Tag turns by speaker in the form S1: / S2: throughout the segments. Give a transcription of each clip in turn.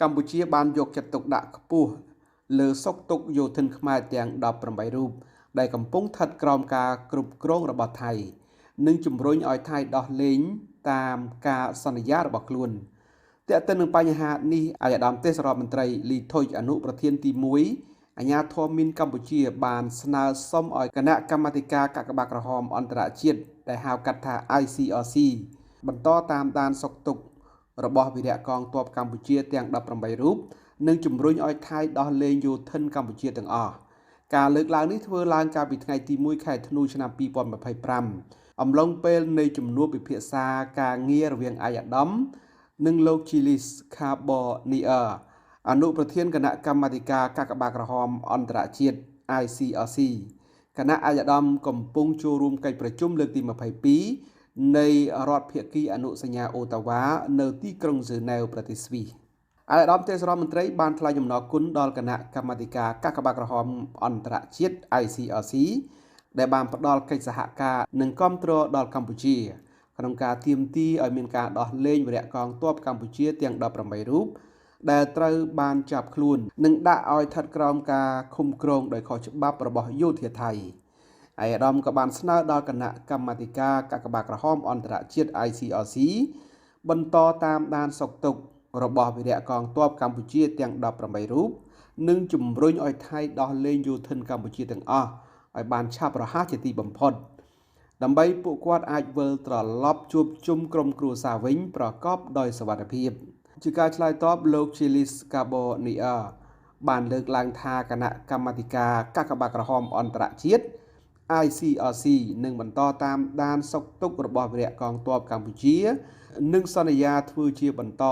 S1: កម្ពុជាបានយកចិត្តទុកដាក់ខ្ពស់លើសុខទុក្ខយោធិនខ្មែរទាំង18រូបដែលកំពុងស្ថិតក្រោមការគ្រប់គ្រងរបស់ថៃនិងជំរុញឲ្យថៃដោះលែងតាមការសន្យារបស់ខ្លួនទាក់ទិននឹងបញ្ហានេះអាយដាមទេសរដ្ឋមន្ត្រីលីថុយអនុប្រធានទី1អាជ្ញាធរមីនកម្ពុជាបានស្នើសុំឲ្យគណៈកម្មាធិការកាកបាទក្រហមអន្តរជាតិដែលហៅកាត់ថា ICRC បន្តតាមដានសុខទុក្ខរបស់វីរៈកងទ័ពកម្ពុជាទាំង18រូបនិងជំរុញឲ្យថៃដោះលែងយោធិនកម្ពុជាទាំងអស់ការលើកឡើងនេះធ្វើឡើងកាលពីថ្ងៃទី1ខែធ្នូឆ្នាំ2025អំឡុងពេលនៃជំនួបពិភាក្សាការងាររវាងអាយដាមនិងលោក Chilis Carbonier អនុប្រធានគណៈកម្មាធិការកាកបាទក្រហមអន្តរជាតិ ICRC គណៈអាយដាមកំពុងចូលរួមកិច្ចប្រជុំលើកទី22នៃរដ្ឋភាគីអនុសញ្ញាអូតាវ៉ានៅទីក្រុងហ្សឺណែវប្រទេសស្វីសអាយដាមទេសរដ្ឋមន្ត្រីបានថ្លែងអំណរគុណដល់គណៈកម្មាធិការកាកបាទក្រហមអន្តរជាតិ ICRC ដែលបានផ្ដល់កិច្ចសហការនិងគាំទ្រដល់កម្ពុជាក្នុងការទាមទារឲ្យមានការដោះលែងវីរៈកងទ័ពកម្ពុជាទាំង18រូបដែលត្រូវបានចាប់ខ្លួននិងដាក់ឲ្យស្ថិតក្រោមការឃុំគ្រងដោយខុសច្បាប់របស់យោធាថៃអាយដាមក៏បានស្នើដល់គណៈកម្មាធិការកាកបាទក្រហមអន្តរជាតិ ICRC បន្តតាមដានសុខទុក្ខរបស់វីរៈកងទ័ពកម្ពុជាទាំង18រូបនិងជំរុញឲ្យថៃដោះលែងយោធិនកម្ពុជាទាំងអស់ឲ្យបានឆាប់រហ័សជាទីបំផុតដើម្បីពួកគាត់អាចវិលត្រឡប់ជួបជុំក្រុមគ្រួសារវិញប្រកបដោយសុវត្ថិភាពជាការឆ្លើយតបលោក Chilis Carbonier បានលើកឡើងថាគណៈកម្មាធិការកាកបាទក្រហមអន្តរជាតិ ICRC នឹងបន្តតាមដានសុខទុក្ខរបស់វីរៈកងទ័ពកម្ពុជានិងសន្យាធ្វើជាបន្ត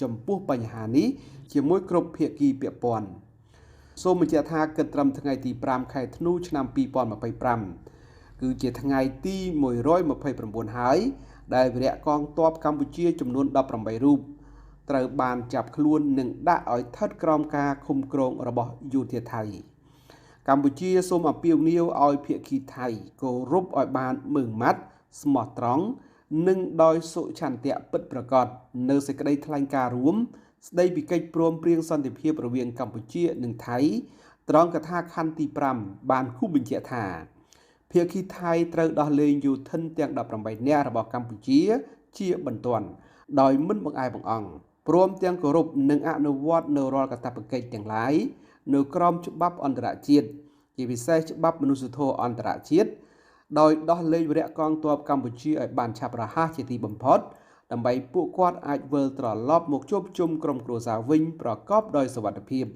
S1: ចំពោះបញ្ហានេះជាមួយគ្រប់ភាគីពាក់ព័ន្ធសូមបញ្ជាក់ថាគិតត្រឹមថ្ងៃទី5ខែធ្នូឆ្នាំ2025គឺជាថ្ងៃទី129ហើយដែលវីរៈកងទ័ពកម្ពុជាចំនួន18រូបត្រូវបានចាប់ខ្លួននិងដាក់ឲ្យស្ថិតក្រោមការឃុំគ្រងរបស់យោធាថៃកម្ពុជាសូមអំពាវនាវឲ្យភាគីថៃគោរពឲ្យបានម៉ឺងម៉ាត់ស្មោះត្រង់និងដោយសុឆន្ទៈពិតប្រាកដនៅសេចក្តីថ្លែងការណ៍រួមស្តីពីកិច្ចព្រមព្រៀងសន្តិភាពរវាងកម្ពុជានិងថៃត្រង់កថាខណ្ឌទី5បានគូបញ្ជាក់ថាភាគីថៃត្រូវដោះលែងយោធិនទាំង18នាក់របស់កម្ពុជាជាបន្ទាន់ដោយមិនបង្អែបង្អង់ព្រមទាំងគោរពនិងអនុវត្តនៅរាល់កាតព្វកិច្ចទាំងឡាយនៅក្រោមច្បាប់អន្តរជាតិជាពិសេសច្បាប់មនុស្សធម៌អន្តរជាតិដោយដោះលែងវីរៈកងទ័ពកម្ពុជាឲ្យបានឆាប់រហ័សជាទីបំផុតដើម្បីពួកគាត់អាចវិលត្រឡប់មកជួបជុំក្រុមគ្រួសារវិញប្រកបដោយសុវត្ថិភាព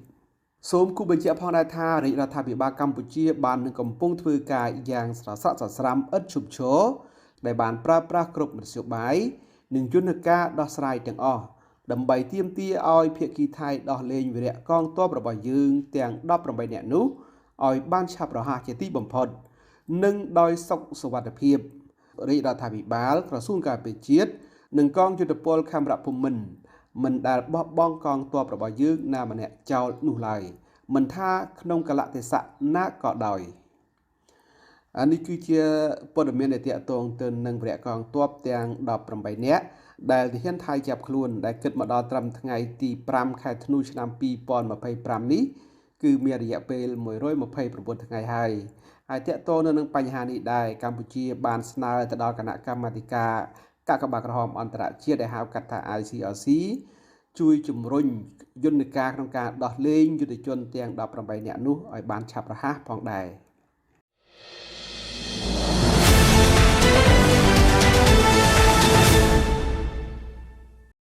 S1: សូមគូបញ្ជាក់ផងដែរថារាជរដ្ឋាភិបាលកម្ពុជាបាននឹងកំពុងធ្វើការយ៉ាងស្រស័កស្រស្រាំឥតឈប់ឈរដែលបានប្រើប្រាស់គ្រប់មធ្យោបាយនិងយន្តការដោះស្រាយទាំងអស់ដើម្បីទាមទារឲ្យភាគីថៃដោះលែងវីរៈកងទ័ពរបស់យើងទាំង18នាក់នោះឲ្យបានឆាប់រហ័សជាទីបំផុតនិងដោយសុខសុវត្ថិភាពរាជរដ្ឋាភិបាលក្រសួងការពារជាតិនិងកងយុទ្ធពលខេមរភូមិន្ទមិនដែលបោះបង់កងទ័ពរបស់យើងណាម្នាក់ចោលនោះឡើយមិនថាក្នុងកលៈទេសៈណាក៏ដោយនេះគឺជាព័ត៌មានដែលទាក់ទងទៅនឹងវីរៈកងទ័ពទាំង18នាក់ដែលទាហានថៃចាប់ខ្លួនដែលគិតមកដល់ត្រឹមថ្ងៃទី5ខែធ្នូឆ្នាំ2025នេះគឺមានរយៈពេល129ថ្ងៃហើយទាក់ទងនឹងបញ្ហានេះដែរកម្ពុជាបានស្នើទៅដល់គណៈកម្មាធិការកាកបាទក្រហមអន្តរជាតិដែលហៅកាត់ថា ICRC ជួយជំរុញយន្តការក្នុងការដោះលែងយុទ្ធជនទាំង18នាក់នោះឲ្យបានឆាប់រហ័សផងដែរ